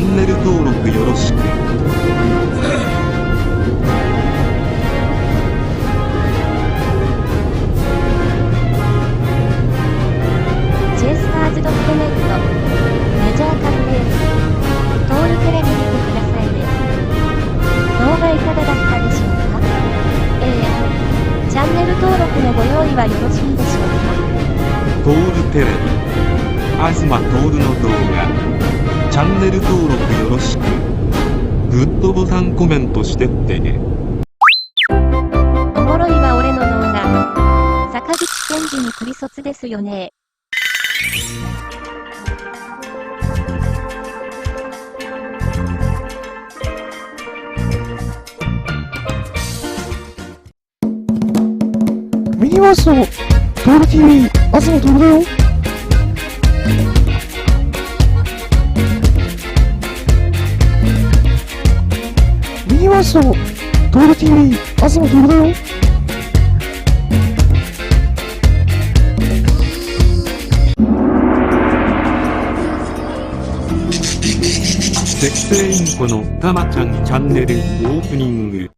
ンネル登録よろしく。チェイスターズ.ネットメジャーカンページ登録から見てくださいね。動画いかがだったでしょうか。チャンネル登録のご用意はよろしいでしょうか。トールテレビ東徹の動画チャンネル登録よろしく。グッドボタンコメントしてってね。おもろいわ俺の動画。坂口健二にクリ卒ですよね。ミニバースのトール TV、東徹だよ。ミニバースのトール TV、東徹だよ。設定インコのたまちゃんチャンネルオープニング。